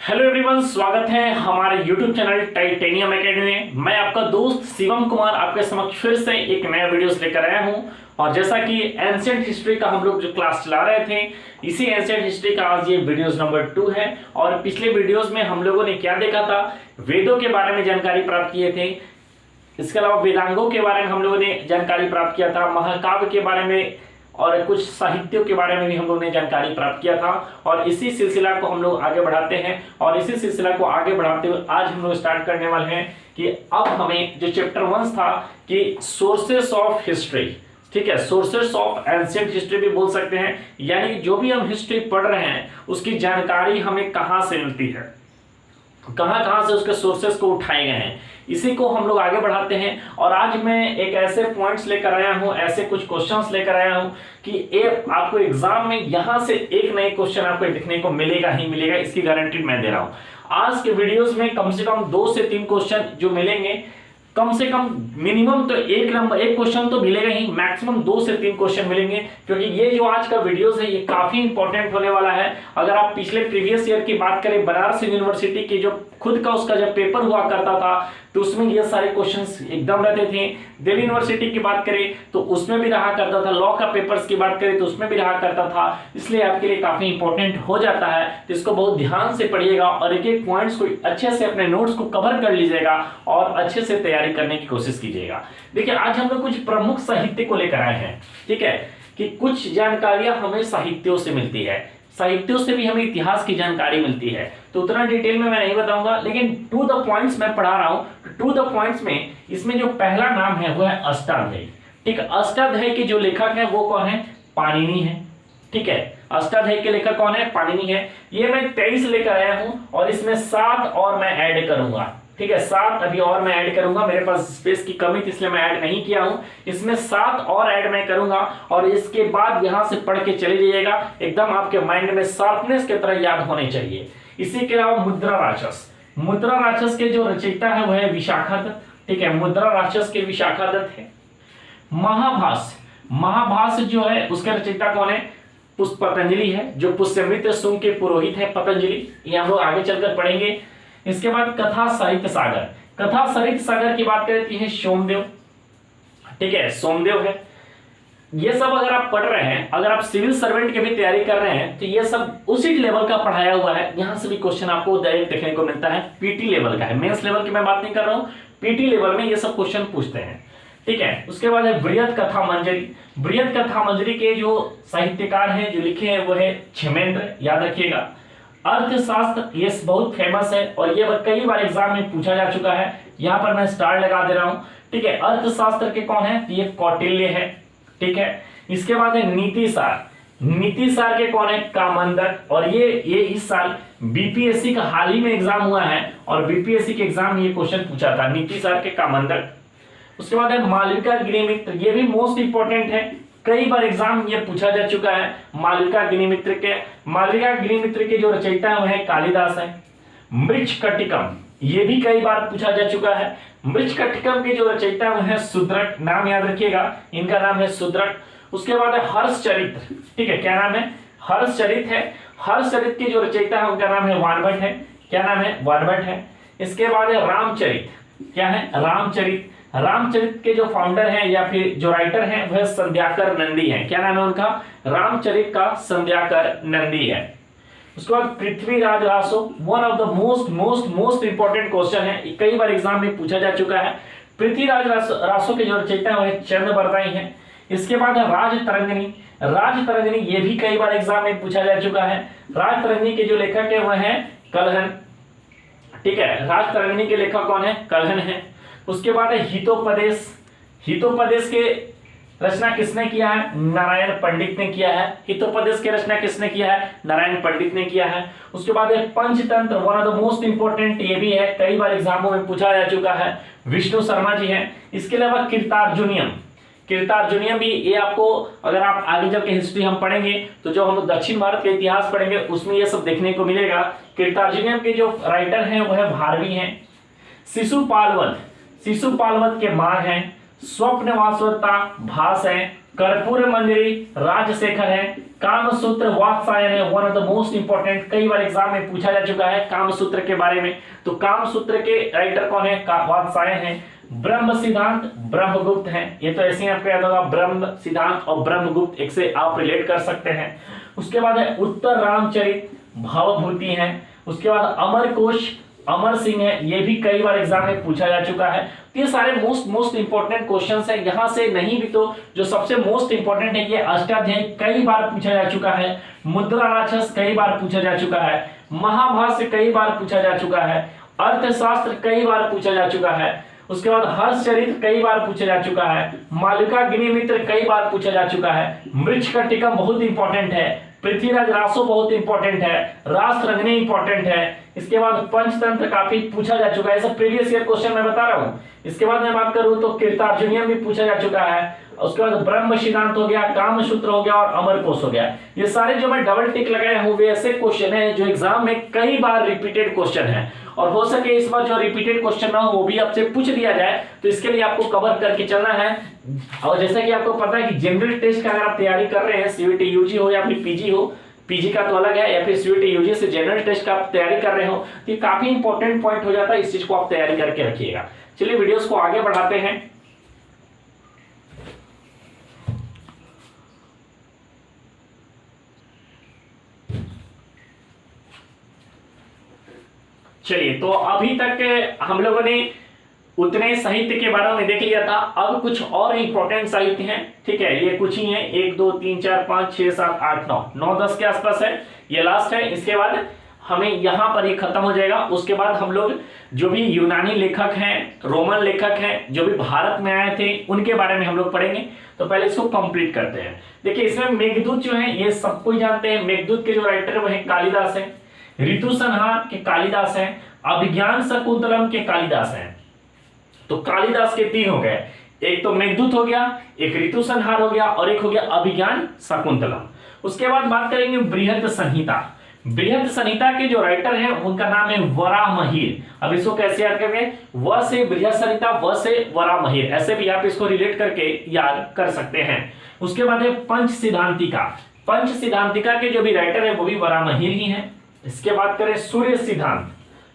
Hello everyone, स्वागत है हमारे YouTube चैनल टाइटेनियम एकेडमी में। मैं आपका दोस्त शिवम कुमार आपके समक्ष फिर से एक नया वीडियोस लेकर आया हूं। और जैसा कि एंशिएंट हिस्ट्री का हम लोग जो क्लास चला रहे थे, इसी एंशिएंट हिस्ट्री का आज ये वीडियोस नंबर 2 है। और पिछले वीडियोस में हम लोगों ने क्या देखा था, वेदों के बारे में जानकारी प्राप्त किए थे। इसके अलावा वेदांगों के बारे में हम लोगों ने जानकारी प्राप्त किया था, महाकाव्य के बारे में और कुछ साहित्यों के बारे में भी हम लोगों ने जानकारी प्राप्त किया था। और इसी सिलसिला को हम लोग आगे बढ़ाते हैं। और इसी सिलसिला को आगे बढ़ाते हुए आज हम लोग स्टार्ट करने वाले हैं कि अब हमें जो चैप्टर 1 था कि सोर्सेस ऑफ हिस्ट्री, ठीक है, सोर्सेस ऑफ एंशिएंट हिस्ट्री भी बोल सकते हैं, यानी जो भी हम हिस्ट्री पढ़ रहे हैं उसकी जानकारी हमें कहां से मिलती है, कहां से उसके सोर्सेस को उठाए गए हैं, इसी को हम लोग आगे बढ़ाते हैं। और आज मैं एक ऐसे पॉइंट्स लेकर आया हूं, ऐसे कुछ क्वेश्चंस लेकर आया हूं कि आपको एग्जाम में यहां से एक नए क्वेश्चन आपको दिखने को मिलेगा ही मिलेगा, इसकी गारंटी मैं दे रहा हूं। आज के वीडियोस में कम से कम 2 से 3 क्वेश्चन जो मिलेंगे, कम से कम मिनिमम तो एक क्वेश्चन तो मिलेगा ही, मैक्सिमम 2 से 3 क्वेश्चन मिलेंगे, क्योंकि ये जो आज का वीडियोस है ये काफी इंपॉर्टेंट होने वाला है। अगर आप पिछले प्रीवियस ईयर की बात करें, बनारस यूनिवर्सिटी की जो खुद का उसका जब पेपर हुआ करता था तो उसमें ये सारे क्वेश्चंस एकदम रहते थे। दिल्ली यूनिवर्सिटी की बात करें तो उसमें भी रहा करता था, लॉ का पेपर्स की बात करें तो उसमें भी रहा करता था, इसलिए आपके लिए काफी इंपॉर्टेंट हो जाता है। तो इसको बहुत ध्यान से पढ़िएगा और एक एक पॉइंट्स को अच्छे से अपने नोट्स को कवर कर लीजिएगा और अच्छे से तैयारी करने की कोशिश कीजिएगा। देखिए, आज हम लोग कुछ प्रमुख साहित्य को लेकर आए हैं, ठीक है, कि कुछ जानकारियां हमें साहित्यों से मिलती है, साहित्यों से भी हमें इतिहास की जानकारी मिलती है। तो उतना डिटेल में मैं नहीं बताऊंगा, लेकिन टू द पॉइंट्स मैं पढ़ा रहा हूं। टू द पॉइंट्स में इसमें जो पहला नाम है वो है अष्टाध्यायी, ठीक है। अष्टाध्यायी के जो लेखक है वो कौन है? पाणिनि है, ठीक है। अष्टाध्यायी के लेखक कौन है? पाणिनि है। ये मैं 23 लेकर आया हूं और इसमें 7 और मैं ऐड करूंगा, ठीक है। 7 अभी और मैं ऐड करूंगा, मेरे पास स्पेस की कमी थी इसलिए मैं ऐड नहीं किया हूं। इसमें 7 और ऐड मैं करूंगा और इसके बाद यहां से पढ़ के चले जाइएगा, एकदम आपके माइंड में शार्पनेस की तरह याद होने चाहिए। इसी के अलावा मुद्रा राक्षस, मुद्रा राक्षस के जो रचयिता है वो है विशाखादत्त, ठीक है। मुद्रा राक्षस के विशाखादत्त है। महाभाष्य, महाभाष्य जो है उसके रचयिता कौन है? पतंजलि है, जो पुष्यमित्र शुंग के पुरोहित है पतंजलि, ये हम लोग आगे चलकर पढ़ेंगे। इसके बाद कथा साहित्य सागर, कथा साहित्य सागर की बात करें तो यह सोमदेव, ठीक है, सोमदेव है। ये सब अगर आप पढ़ रहे हैं, अगर आप सिविल सर्वेंट की भी तैयारी कर रहे हैं तो ये सब उसी लेवल का पढ़ाया हुआ है। यहां से भी क्वेश्चन आपको डायरेक्ट देखने को मिलता है, पीटी लेवल का है, मेंस लेवल की मैं बात नहीं कर रहा हूं, पीटी लेवल में ये सब क्वेश्चन पूछते हैं, ठीक है। उसके बाद है बृहत कथा मंजरी, बृहत कथा मंजरी के जो साहित्यकार हैं जो लिखे हैं वो है क्षेमेंद्र, याद रखिएगा। अर्थशास्त्र, ये बहुत फेमस है और ये कई बार एग्जाम में पूछा जा चुका है, यहां पर मैं स्टार लगा दे रहा हूं, ठीक है। अर्थशास्त्र के कौन है? ये कौटिल्य है, ठीक है। इसके बाद है नीतिसार, नीतिसार के कौन है? कामंदर। और ये इस साल बीपीएससी का हाल ही में एग्जाम हुआ है और बीपीएससी के एग्जाम में ये क्वेश्चन पूछा था, नीतिसार के कामंदर। उसके बाद है मालविका अग्निमित्र, ये भी मोस्ट इंपोर्टेंट है, कई बार एग्जाम ये पूछा जा चुका है। मालविका अग्निमित्र के जो रचयिता है वो है कालिदास है। मृच्छकटिकम, ये भी कई बार पूछा जा चुका है। मृच्छकटिकम के जो रचयिता है वो है सुदृढ़, नाम याद रखिएगा, इनका नाम है सुदृढ़। उसके बाद है हर्षचरित्र, ठीक है, क्या नाम है? हर्षचरित है। हर्षचरित के जो रचयिता है उनका नाम है वानभट्ट है, क्या नाम है? वानभट्ट है। इसके बाद है रामचरित, क्या है? रामचरित। रामचरित के जो फाउंडर हैं या फिर जो राइटर हैं वह संध्याकर नंदी हैं, क्या नाम है उनका? रामचरित का संध्याकर नंदी है। उसके बाद Prithviraj Raso, one of the most important question है, कई बार एग्जाम में पूछा जा चुका है। पृथ्वीराज रासो के जो रचयिता है चंद्रबरदाई हैं। इसके बाद है राजतरंगिणी, राजतरंगिणी ये भी कई बार एग्जाम में पूछा जा चुका है। राजतरंगिणी के जो लेखक है वह है कलहन, ठीक है। राजतरंगिणी के लेखक कौन है? कलहन है। उसके बाद है हितोपदेश, हितोपदेश के रचना किसने किया है? नारायण पंडित ने किया है। हितोपदेश की रचना किसने किया है? नारायण पंडित ने किया है। उसके बाद है Panchatantra, one of the most important, ये भी है, कई बार एग्जामों में पूछा जा चुका है, विष्णु शर्मा जी हैं। इसके अलावा कीर्तार्जुनियम, कीर्तार्जुनियम भी ये आपको, अगर आप आगे चल के हिस्ट्री हम पढ़ेंगे तो जो हम दक्षिण भारत के इतिहास पढ़ेंगे उसमें ये सब देखने को मिलेगा। कीर्तार्जुनियम के जो राइटर हैं वह भारवी हैं। शिशुपालवध, शिशुपालवध के माँ हैं स्वप्नवासवता भास है, कर्पूर मंजरी राजशेखर है, कामसूत्र वात्सायन है, one of the most important, कई बार एग्जाम में पूछा जा चुका है कामसूत्र के बारे में। तो कामसूत्र के राइटर कौन है? वात्सायन है। ब्रह्म सिद्धांत ब्रह्मगुप्त है, ये तो ऐसे ही आपको याद होगा, ब्रह्म सिद्धांत और ब्रह्मगुप्त एक से आप रिलेट कर सकते हैं। उसके बाद है उत्तर रामचरित भवभूति है। उसके बाद अमरकोश अमर सिंह है, ये भी कई बार एग्जाम में पूछा जा चुका है। तो ये सारे मोस्ट इंपॉर्टेंट क्वेश्चंस हैं, यहां से नहीं भी तो जो सबसे मोस्ट इंपॉर्टेंट है ये अष्टाध्यायी कई बार पूछा जा चुका है, मुद्रा राक्षस कई बार पूछा जा चुका है, महाभाष्य कई बार पूछा जा चुका है, अर्थशास्त्र कई बार पूछा जा चुका है, उसके बाद हर्षचरित कई बार पूछा जा चुका है, मालविकाग्निमित्र कई बार पूछा जा चुका है, मृच्छकटिकम बहुत इंपॉर्टेंट है, पृथ्वीराज रासो बहुत इंपॉर्टेंट है, राष्ट्ररंगिणी इंपॉर्टेंट है। इसके बाद पंचतंत्र काफी पूछा जा चुका है, सब प्रीवियस ईयर क्वेश्चन मैं बता रहा हूं। इसके बाद मैं बात करूं तो कीर्तार्जुनियम भी पूछा जा चुका है। उसके बाद ब्रह्म सिद्धांत हो गया, कामसूत्र हो गया और अमरकोश हो गया। ये सारे जो मैं डबल टिक लगाया हूं वे ऐसे क्वेश्चन है जो एग्जाम में कई बार रिपीटेड क्वेश्चन है, और हो सके इस बार जो रिपीटेड क्वेश्चन ना हो वो भी आपसे पूछ दिया जाए, तो इसके लिए आपको कवर करके चलना है। और जैसा कि आपको पता है कि जनरल टेस्ट का अगर आप तैयारी कर रहे हैं, सीयूटी यूजी हो या फिर पीजी हो, पीजी का तो अलग है, या फिर सीयूटी यूजी से जनरल टेस्ट का आप तैयारी कर रहे हो, तो ये काफी इंपॉर्टेंट पॉइंट हो जाता है, इस चीज को आप तैयारी करके रखिएगा। चलिए वीडियोस को आगे बढ़ाते हैं। चलिए, तो अभी तक हम लोगों ने उतने साहित्य के बारे में देख लिया था, अब कुछ और इंपॉर्टेंट साहित्य हैं। ठीक है, ये कुछ ही है, 1 2 3 4 5 6 7 8 9 10 के आसपास है, ये लास्ट है। इसके बाद हमें यहां पर ही खत्म हो जाएगा। उसके बाद हम लोग जो भी यूनानी लेखक हैं, रोमन लेखक हैं, जो भी भारत में आए थे, उनके बारे में हम लोग पढ़ेंगे। तो पहले इसको कंप्लीट करते हैं। देखिए, इसमें मेघदूत जो है ये सबको जानते हैं। मेघदूत के जो राइटर है वो है कालिदास है, ऋतु संहार के कालिदास है, अभिज्ञान शकुंतलम के कालिदास है। तो कालिदास के 3 हो गए, एक तो मेघदूत हो गया, एक ऋतु संहार हो गया और एक हो गया अभिज्ञान शकुंतलम। उसके बाद बात करेंगे बृहद संहिता। बृहद संहिता के जो राइटर हैं उनका नाम है वराहमिहिर। अब इसको कैसे याद करेंगे? व से बृहद संहिता, व से वराहमिहिर, ऐसे भी आप इसको रिलेट करके याद कर सकते हैं। उसके बाद है पंच सिद्धांतिका। पंच सिद्धांतिका के जो भी राइटर है वो भी वराहमिहिर ही है। इसके बाद करें सूर्य सिद्धांत।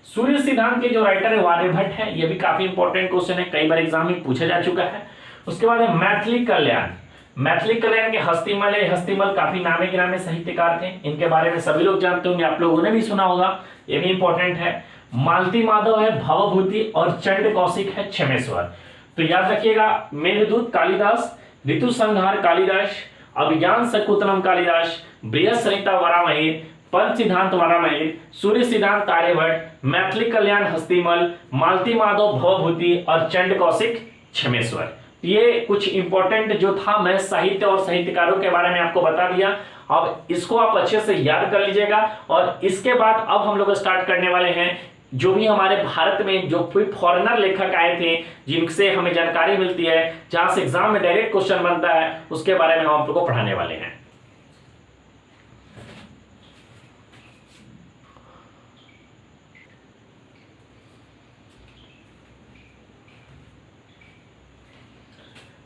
सूर्य सिद्धांत के जो राइटर है आर्यभट्ट है, ये भी काफी इंपॉर्टेंट क्वेश्चन है, कई बार एग्जाम में पूछा जा चुका है। उसके बाद है मैथिली कल्याण। मैथिली कल्याण के हस्तिमल है, हस्तिमल काफी नामे गिरामे साहित्यकार थे, इनके बारे में सभी लोग जानते होंगे, आप लोगों ने भी सुना होगा, ये भी इंपॉर्टेंट है। मालती माधव है भवभूति और चंड कौशिक है क्षमेश्वर। तो याद रखिएगा, मेघदूत कालिदास, ऋतु संहार कालिदास, अभिज्ञान शकुंतलम कालिदास, बृहद संहिता वराहमिहिर, पंच सिद्धांत वराहमिहिर, सूर्य सिद्धांत आर्यभट्ट, मैथिली कल्याण हस्तिमल, मालती माधव भवभूति और चंड कौशिक क्षमेश्वर। ये कुछ इंपॉर्टेंट जो था, मैं साहित्य और साहित्यकारों के बारे में आपको बता दिया। अब इसको आप अच्छे से याद कर लीजिएगा। और इसके बाद अब हम लोग स्टार्ट करने वाले हैं जो भी हमारे भारत में जो कोई फॉरेनर लेखक आए थे, जिनसे हमें जानकारी मिलती है, जहां से एग्जाम में डायरेक्ट क्वेश्चन बनता है, उसके बारे में हम आप लोग को पढ़ाने वाले हैं।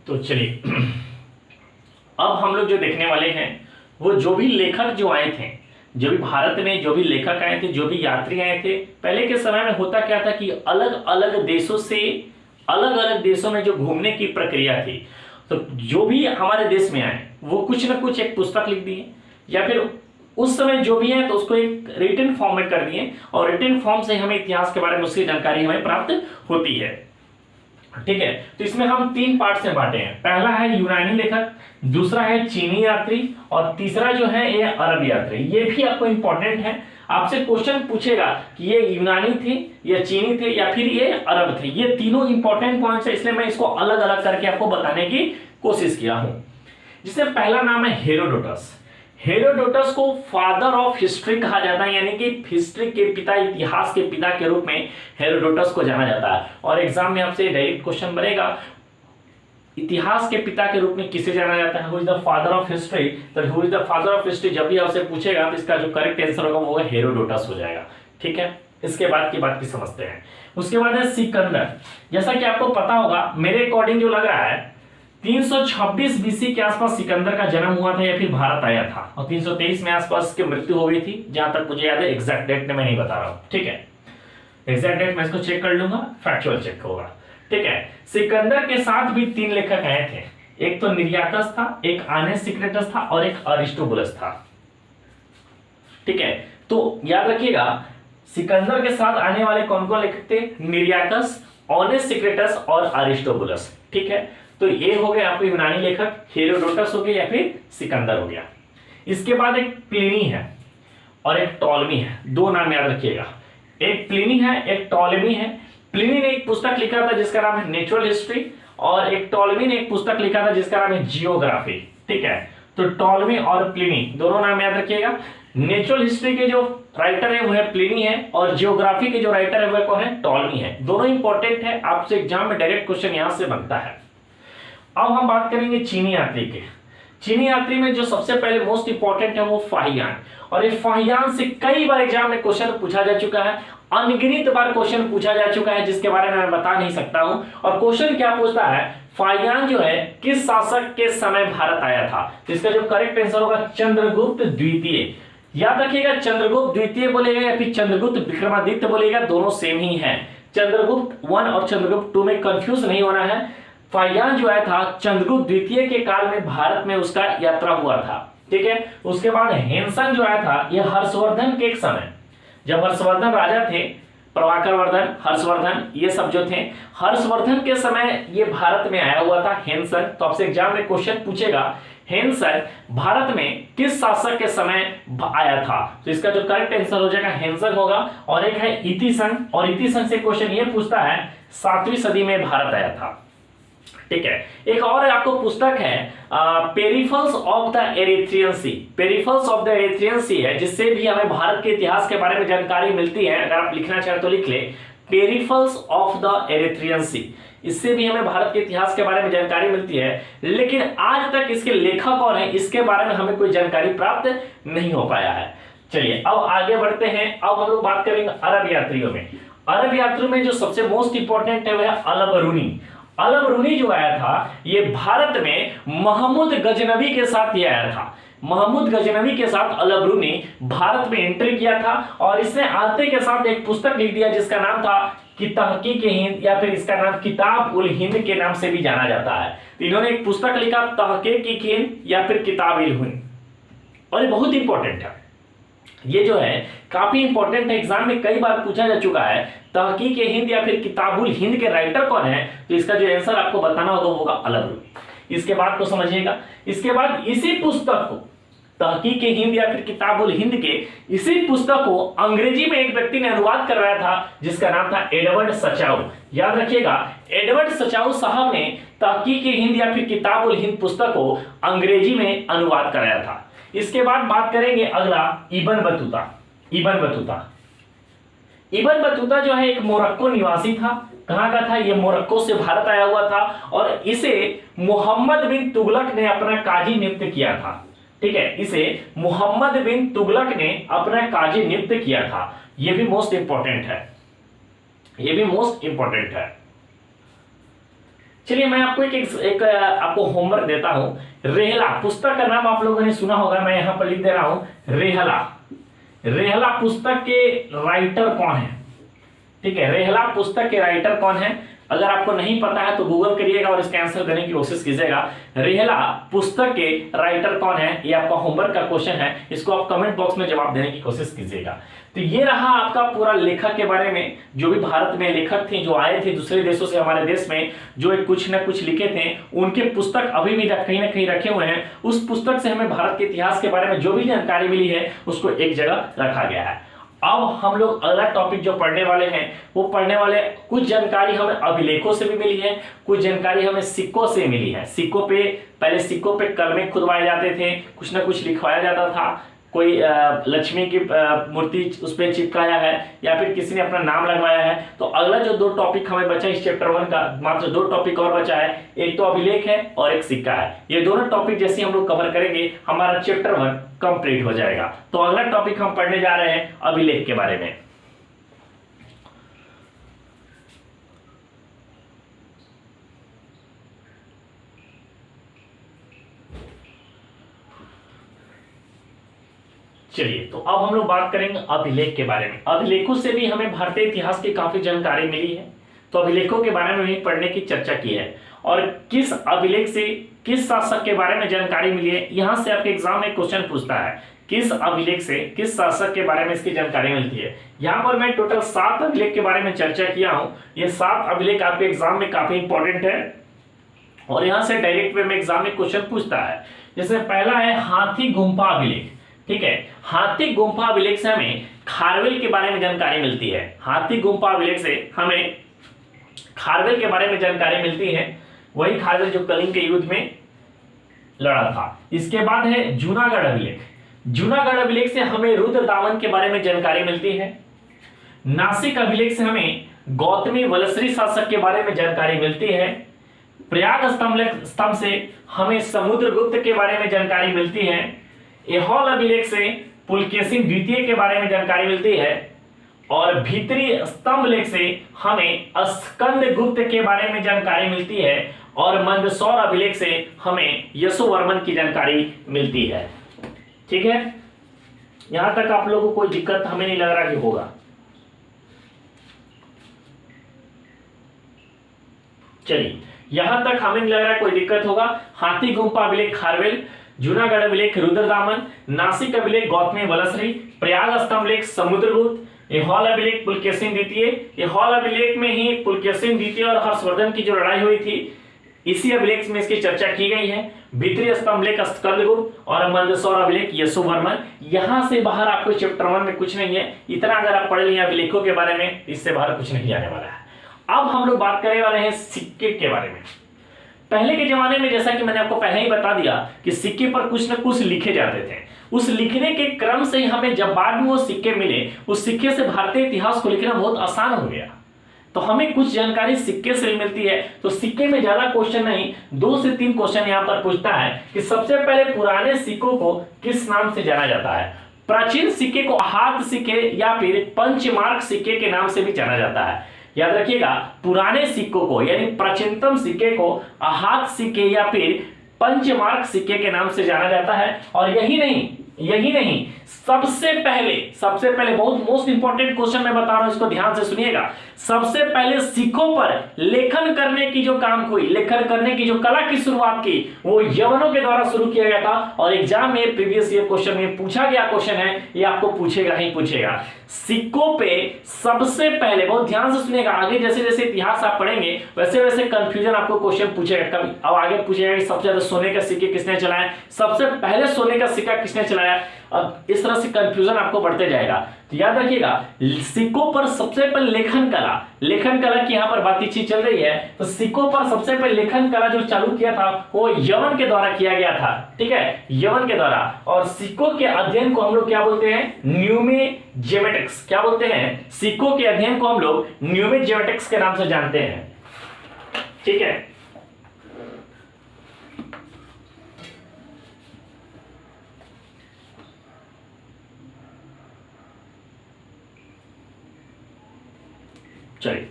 तो चलिए, अब हम लोग जो देखने वाले हैं वो जो भी लेखक जो आए थे, जो भी भारत में जो भी लेखक आए थे, जो भी यात्री आए थे, पहले के समय में होता क्या था कि अलग अलग देशों से अलग अलग देशों में जो घूमने की प्रक्रिया थी, तो जो भी हमारे देश में आए वो कुछ ना कुछ एक पुस्तक लिख दिए, या फिर उस समय जो भी है तो उसको एक रिटन फॉर्म में कर दिए, और रिटन फॉर्म से हमें इतिहास के बारे में उसकी जानकारी हमें प्राप्त होती है। ठीक है, तो इसमें हम 3 पार्ट से बांटे हैं। पहला है यूनानी लेखक, दूसरा है चीनी यात्री, और तीसरा जो है ये अरब यात्री। ये भी आपको इंपॉर्टेंट है, आपसे क्वेश्चन पूछेगा कि ये यूनानी थे या चीनी थे या फिर ये अरब थे। ये तीनों इंपॉर्टेंट पॉइंट्स है, इसलिए मैं इसको अलग अलग करके आपको बताने की कोशिश किया हूं। जिसमें पहला नाम है हेरोडोटस। हेरोडोटस को फादर ऑफ हिस्ट्री कहा जाता है, यानी कि हिस्ट्री के पिता, इतिहास के पिता के रूप में हेरोडोटस को जाना जाता है। और एग्जाम में आपसे डायरेक्ट क्वेश्चन बनेगा, इतिहास के पिता के रूप में किसे जाना जाता है, who is the father of history. तो who is the father of history जब भी आपसे पूछेगा तो इसका जो करेक्ट आंसर होगा वो हेरोडोटस हो जाएगा। ठीक है, इसके बाद की बात की समझते हैं। उसके बाद है सिकंदर। जैसा कि आपको पता होगा, मेरे अकॉर्डिंग जो लग रहा है 326 बीसी के आसपास सिकंदर का जन्म हुआ था या फिर भारत आया था, और 323 में आसपास इसकी मृत्यु हो गई थी, जहां तक मुझे याद है। एग्जैक्ट डेट मैं नहीं बता रहा हूं, ठीक है। एग्जैक्ट डेट मैं इसको चेक कर लूंगा, फैक्चुअल चेक होगा, ठीक है। सिकंदर के साथ भी 3 लेखक आए थे, एक तो निर्यातस था, एक आनेस सिक्रेटस था और एक अरिस्टोबुलस था, ठीक है। तो याद रखिएगा, सिकंदर के साथ आने वाले कौन कौन लेखक थे? निर्यातस, ऑनेस सिक्रेटस और अरिस्टोबुलस, ठीक है। तो ये हो गए आपके यूनानी लेखक, हेरोडोटस हो गए या फिर सिकंदर हो गया। इसके बाद एक प्लिनी है और एक टॉलमी है, 2 नाम याद रखिएगा। एक प्लिनी है, एक टॉलमी है। प्लिनी ने एक पुस्तक लिखा था जिसका नाम है नेचुरल हिस्ट्री, और एक टॉलमी ने एक पुस्तक लिखा था जिसका नाम है जियोग्राफी, ठीक है। तो टॉलमी और प्लिनी दोनों नाम याद रखिएगा। नेचुरल हिस्ट्री के जो राइटर है वो है प्लिनी है, और जियोग्राफी के जो राइटर है वो कौन है? टॉलमी है। दोनों इंपॉर्टेंट है, आपसे एग्जाम में डायरेक्ट क्वेश्चन यहां से बनता है। अब हम बात करेंगे चीनी यात्री के। चीनी यात्री में जो सबसे पहले मोस्ट इंपॉर्टेंट है वो फाहियान, और ये फाहियान से कई बार एग्जाम में क्वेश्चन पूछा जा चुका है, अनगिनत बार क्वेश्चन पूछा जा चुका है, जिसके बारे में मैं बता नहीं सकता हूं। और क्वेश्चन क्या पूछता है? फाहियान जो है किस शासक के समय भारत आया था? तो इसका जो करेक्ट आंसर होगा चंद्रगुप्त द्वितीय। याद रखिएगा, चंद्रगुप्त द्वितीय बोलेगा या फिर चंद्रगुप्त विक्रमादित्य बोलेगा, दोनों सेम ही है। चंद्रगुप्त 1 और चंद्रगुप्त 2 में कंफ्यूज नहीं होना है। फाहियान जो आया था चंद्रगुप्त द्वितीय के काल में भारत में उसका यात्रा हुआ था, ठीक है। उसके बाद हेनसन जो आया था, यह हर्षवर्धन के एक समय, जब हर्षवर्धन राजा थे, प्रभाकर वर्धन, हर्षवर्धन, ये सब जो थे, हर्षवर्धन के समय ये भारत में आया हुआ था हेनसन। तो आपसे एग्जाम में क्वेश्चन पूछेगा हेनसन भारत में किस शासक के समय आया था? तो इसका जो करेक्ट आंसर हो जाएगा हेनसन होगा। और एक है इतिसन, और इतिसन से क्वेश्चन ये पूछता है 7वीं सदी में भारत आया था, ठीक है। एक और आपको पुस्तक है Periplus of the Erythraean Sea. Periplus of the Erythraean Sea है, जिससे भी हमें भारत के इतिहास के बारे में जानकारी मिलती है। अगर आप लिखना चाहें तो लिख ले, पेरिफल्स ऑफ द एरिथ्रियन सी। इससे भी हमें भारत के इतिहास के बारे में जानकारी मिलती है, लेकिन आज तक इसके लेखक कौन है इसके बारे में हमें कोई जानकारी प्राप्त नहीं हो पाया है। चलिए अब आगे बढ़ते हैं। अब हम लोग बात करेंगे अरब यात्रियों में। अरब यात्रियों में जो सबसे मोस्ट इंपॉर्टेंट है वह है अल-बरूनी। अल-बरूनी जो आया था, ये भारत में महमूद गजनवी के साथ ये आया था। महमूद गजनवी के साथ अल-बरूनी भारत में एंट्री किया था, और इसने आते के साथ एक पुस्तक लिख दिया जिसका नाम था कि तहकीक हिंद, या फिर इसका नाम किताब उल हिंद के नाम से भी जाना जाता है। तो इन्होंने एक पुस्तक लिखा तहकीक हिंद या फिर किताब उल हिंद, और ये बहुत इंपॉर्टेंट है। ये जो है काफी इंपॉर्टेंट है, एग्जाम में कई बार पूछा जा चुका है। तहकीक हिंद या फिर किताबुल हिंद के राइटर कौन है? तो इसका जो आंसर आपको बताना होगा वो होगा अल-बरूनी। इसके बाद को समझिएगा। इसके बाद इसी पुस्तक को, तहकीक हिंद या फिर किताबुल हिंद के इसी पुस्तक को अंग्रेजी में एक व्यक्ति ने अनुवाद करवाया था, जिसका नाम था एडवर्ड सचाउ। याद रखिएगा, एडवर्ड सचाउ साहब ने तहकीक हिंद या फिर किताबुल हिंद पुस्तक को अंग्रेजी में अनुवाद कराया था। इसके बाद बात करेंगे अगला Ibn Battuta. Ibn Battuta, Ibn Battuta जो है एक मोरक्को निवासी था। कहां का था? ये मोरक्को से भारत आया हुआ था, और इसे मोहम्मद बिन तुगलक ने अपना काजी नियुक्त किया था, ठीक है। इसे मोहम्मद बिन तुगलक ने अपना काजी नियुक्त किया था। ये भी मोस्ट इंपॉर्टेंट है, ये भी मोस्ट इंपॉर्टेंट है। चलिए मैं आपको एक आपको होमवर्क देता हूं। रेहला पुस्तक का नाम आप लोगों ने सुना होगा, मैं यहां पर लिख दे रहा हूं रेहला। रेहला पुस्तक के राइटर कौन है? ठीक है, रेहला पुस्तक के राइटर कौन है? अगर आपको नहीं पता है तो गूगल करिएगा और इसका आंसर देने की कोशिश कीजिएगा। रेहला पुस्तक के राइटर कौन है, ये आपका होमवर्क का क्वेश्चन है। इसको आप कमेंट बॉक्स में जवाब देने की कोशिश कीजिएगा। तो ये रहा आपका पूरा लेखक के बारे में, जो भी भारत में लेखक थे जो आए थे दूसरे देशों से हमारे देश में, जो एक कुछ न कुछ लिखे थे, उनके पुस्तक अभी भी कहीं ना कहीं रखे हुए हैं। उस पुस्तक से हमें भारत के इतिहास के बारे में जो भी जानकारी मिली है उसको एक जगह रखा गया है। अब हम लोग अगला टॉपिक जो पढ़ने वाले हैं वो पढ़ने वाले, कुछ जानकारी हमें अभिलेखों से भी मिली है, कुछ जानकारी हमें सिक्कों से मिली है। सिक्कों पे, पहले सिक्कों पे कलमे खुदवाए जाते थे, कुछ ना कुछ लिखवाया जाता था, कोई लक्ष्मी की मूर्ति उस पर चिपकाया है या फिर किसी ने अपना नाम लगवाया है। तो अगला जो 2 टॉपिक हमें बचा इस चैप्टर 1 का, मात्र 2 टॉपिक और बचा है, एक तो अभिलेख है और एक सिक्का है। ये दोनों टॉपिक जैसे हम लोग कवर करेंगे हमारा चैप्टर 1 कंप्लीट हो जाएगा। तो अगला टॉपिक हम पढ़ने जा रहे हैं अभिलेख के बारे में। चलिए, तो अब हम लोग बात करेंगे अभिलेख के बारे में। अभिलेखों से भी हमें भारतीय इतिहास की काफी जानकारी मिली है, तो अभिलेखों के बारे में भी पढ़ने की चर्चा की है। और किस अभिलेख से किस शासक के बारे में जानकारी मिली है, यहां से आपके एग्जाम में क्वेश्चन पूछता है, किस अभिलेख से किस शासक के बारे में इसकी जानकारी मिलती है। यहाँ पर मैं टोटल 7 अभिलेख के बारे में चर्चा किया हूँ। ये 7 अभिलेख आपके एग्जाम में काफी इंपॉर्टेंट है और यहाँ से डायरेक्ट वे में एग्जाम में क्वेश्चन पूछता है। जैसे पहला है हाथी गुम्फा अभिलेख। ठीक है, हाथी गुम्फा अभिलेख से हमें खारवेल के बारे में जानकारी मिलती है। हाथी गुम्फा अभिलेख से हमें खारवेल के बारे में जानकारी मिलती है, वही खारवेल जो कलिंग के युद्ध में लड़ा था। इसके बाद है जूनागढ़ अभिलेख। जूनागढ़ अभिलेख से हमें रुद्रदामन के बारे में जानकारी मिलती है। नासिक अभिलेख से हमें गौतमी वलसरी शासक के बारे में जानकारी मिलती है। प्रयाग स्तंभ से हमें समुद्रगुप्त के बारे में जानकारी मिलती है। ऐहोल अभिलेख से पुलकेशिन द्वितीय के बारे में जानकारी मिलती है और भीतरी स्तंभ लेख से हमें स्कंदगुप्त के बारे में जानकारी मिलती है और मंदसौर अभिलेख से हमें यशोवर्मन की जानकारी मिलती है। ठीक है, यहां तक आप लोगों को कोई दिक्कत हमें नहीं लग रहा कि होगा। चलिए, यहां तक हमें नहीं लग रहा कोई दिक्कत होगा। हाथी गुम्फा अभिलेख खारवेल, जूनागढ़ अभिलेख रुद्रदामन, नासिक अभिलेख गौतमी वलसरी, प्रयाग स्तंभ लेख समुद्रगुप्त, ऐहोल अभिलेख पुलकेशिन द्वितीय। ऐहोल अभिलेख में ही पुलकेशिन द्वितीय और हर्षवर्धन की जो लड़ाई हुई थी, इसी अभिलेख में इसकी चर्चा की गई है। भीतरी स्तंभ लेख स्कंदगुप्त और मंदसौर अभिलेख यशोवर्मन। यहां से बाहर आपको चैप्टर 1 में कुछ नहीं है, इतना अगर आप पढ़ लिए अभिलेखों के बारे में, इससे बाहर कुछ नहीं आने वाला है। अब हम लोग बात करने वाले हैं सिक्के के बारे में। पहले के जमाने में, जैसा कि मैंने आपको पहले ही बता दिया, कि सिक्के पर कुछ न कुछ लिखे जाते थे। उस लिखने के क्रम से ही हमें जब बाद में वो सिक्के मिले, उस सिक्के से भारतीय इतिहास को लिखना बहुत आसान हो गया। तो हमें कुछ जानकारी सिक्के से मिलती है। तो सिक्के में ज्यादा क्वेश्चन नहीं, 2 से 3 क्वेश्चन यहाँ पर पूछता है कि सबसे पहले पुराने सिक्कों को किस नाम से जाना जाता है। प्राचीन सिक्के को हाथ सिक्के या फिर पंचमार्क सिक्के के नाम से भी जाना जाता है। याद रखिएगा, पुराने सिक्कों को यानी प्राचीनतम सिक्के को हाथ सिक्के या फिर पंचमार्क सिक्के के नाम से जाना जाता है। और यही नहीं, सबसे पहले बहुत मोस्ट इंपॉर्टेंट क्वेश्चन मैं बता रहा हूं, इसको ध्यान से सुनिएगा। सबसे पहले सिक्कों पर लेखन करने की जो काम हुई, लेखन करने की जो कला की शुरुआत की, वो यवनों के द्वारा शुरू किया गया था। और एग्जाम में प्रीवियस ईयर क्वेश्चन में पूछा गया क्वेश्चन है, ये आपको पूछेगा ही पूछेगा। सिक्कों पे सबसे पहले, बहुत ध्यान से सुनिएगा, आगे जैसे जैसे इतिहास आप पढ़ेंगे वैसे वैसे कंफ्यूजन आपको क्वेश्चन पूछेगा। कभी अब आगे पूछेगा कि सबसे ज्यादा सोने का सिक्के किसने चलाए, सबसे पहले सोने का सिक्का किसने चलाया। अब इस तरह से कंफ्यूजन आपको बढ़ते जाएगा। तो याद रखिएगा, सिक्कों पर सबसे पहले लेखन कला की यहाँ पर बातचीत चल रही है। तो सिक्कों पर सबसे पहले लेखन कला जो चालू किया था वो यवन के द्वारा किया गया था। ठीक है, यवन के द्वारा। और सिक्कों के अध्ययन को हम लोग क्या बोलते हैं, न्यूमिज्मेटिक्स। क्या बोलते हैं, सिक्कों के अध्ययन को हम लोग न्यूमिज्मेटिक्स के नाम से जानते हैं। ठीक है, चलिए,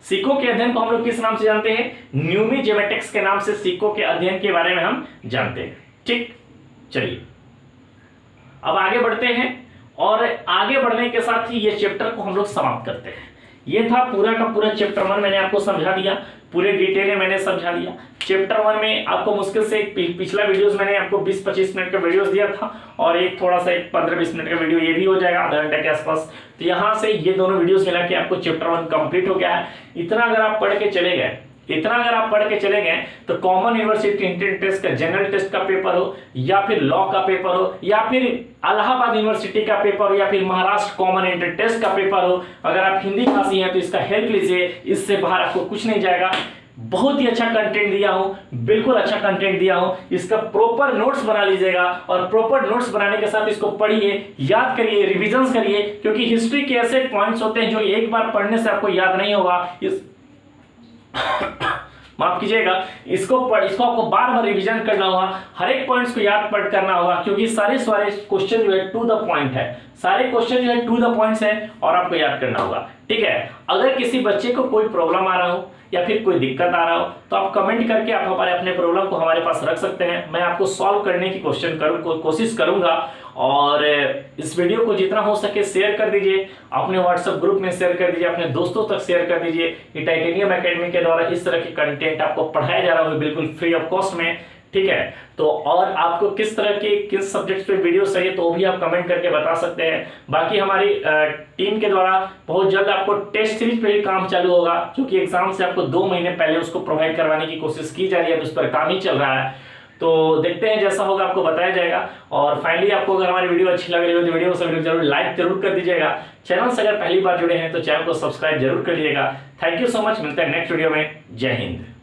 सिक्कों के अध्ययन को हम लोग किस नाम से जानते हैं, न्यूमिज्मेटिक्स के नाम से सिक्कों के अध्ययन के बारे में हम जानते हैं। ठीक, चलिए अब आगे बढ़ते हैं और आगे बढ़ने के साथ ही ये चैप्टर को हम लोग समाप्त करते हैं। ये था पूरा का पूरा चैप्टर 1, मैंने आपको समझा दिया, पूरे डिटेल में मैंने समझा दिया। चैप्टर 1 में आपको मुश्किल से पिछला वीडियोस मैंने आपको 20-25 मिनट का वीडियोस दिया था और एक थोड़ा सा 15-20 मिनट का वीडियो ये भी हो जाएगा, आधा घंटे के आसपास। तो यहाँ से ये दोनों वीडियोस मिला के आपको चैप्टर 1 कंप्लीट हो गया है। इतना अगर आप पढ़ के चले गए तो कॉमन यूनिवर्सिटी एंट्रेंस टेस्ट का जनरल टेस्ट का पेपर हो या फिर लॉ का पेपर हो या फिर इलाहाबाद यूनिवर्सिटी का पेपर हो या फिर महाराष्ट्र कॉमन एंट्रेंस टेस्ट का पेपर हो, अगर आप हिंदी भाषी हैं तो इसका हेल्प लीजिए, इससे बाहर आपको कुछ नहीं जाएगा। बहुत ही अच्छा कंटेंट दिया हूं, बिल्कुल अच्छा कंटेंट दिया हूं। इसका प्रॉपर नोट्स बना लीजिएगा और प्रॉपर नोट्स बनाने के साथ इसको पढ़िए, याद करिए, रिविजन करिए, क्योंकि हिस्ट्री के ऐसे पॉइंट्स होते हैं जो एक बार पढ़ने से आपको याद नहीं होगा। माफ कीजिएगा, इसको आपको बार बार रिवीजन करना होगा, हर एक पॉइंट्स को याद करना होगा, क्योंकि सारे क्वेश्चन जो है टू द पॉइंट है, सारे क्वेश्चन जो है टू द पॉइंट्स है और आपको याद करना होगा। ठीक है, अगर किसी बच्चे को कोई प्रॉब्लम आ रहा हो या फिर कोई दिक्कत आ रहा हो तो आप कमेंट करके आप हमारे अपने प्रॉब्लम को हमारे पास रख सकते हैं। मैं आपको सॉल्व करने की कोशिश करूंगा। और इस वीडियो को जितना हो सके शेयर कर दीजिए, अपने व्हाट्सएप ग्रुप में शेयर कर दीजिए, अपने दोस्तों तक शेयर कर दीजिए कि टाइटेनियम एकेडमी के द्वारा इस तरह के कंटेंट आपको पढ़ाया जा रहा है बिल्कुल फ्री ऑफ कॉस्ट में। ठीक है, तो और आपको किस तरह के किस सब्जेक्ट पे वीडियो चाहिए तो भी आप कमेंट करके बता सकते हैं। बाकी हमारी टीम के द्वारा बहुत जल्द आपको टेस्ट सीरीज पे भी काम चालू होगा, क्योंकि एग्जाम से आपको 2 महीने पहले उसको प्रोवाइड करवाने की कोशिश की जा रही है, तो उस पर काम ही चल रहा है। तो देखते हैं, जैसा होगा आपको बताया जाएगा। और फाइनली आपको अगर हमारी वीडियो अच्छी लग रही हो तो वीडियो को जरूर लाइक जरूर कर दीजिएगा। चैनल से अगर पहली बार जुड़े हैं तो चैनल को सब्सक्राइब जरूर कर लीजिएगा। थैंक यू सो मच, मिलते हैं नेक्स्ट वीडियो में। जय हिंद।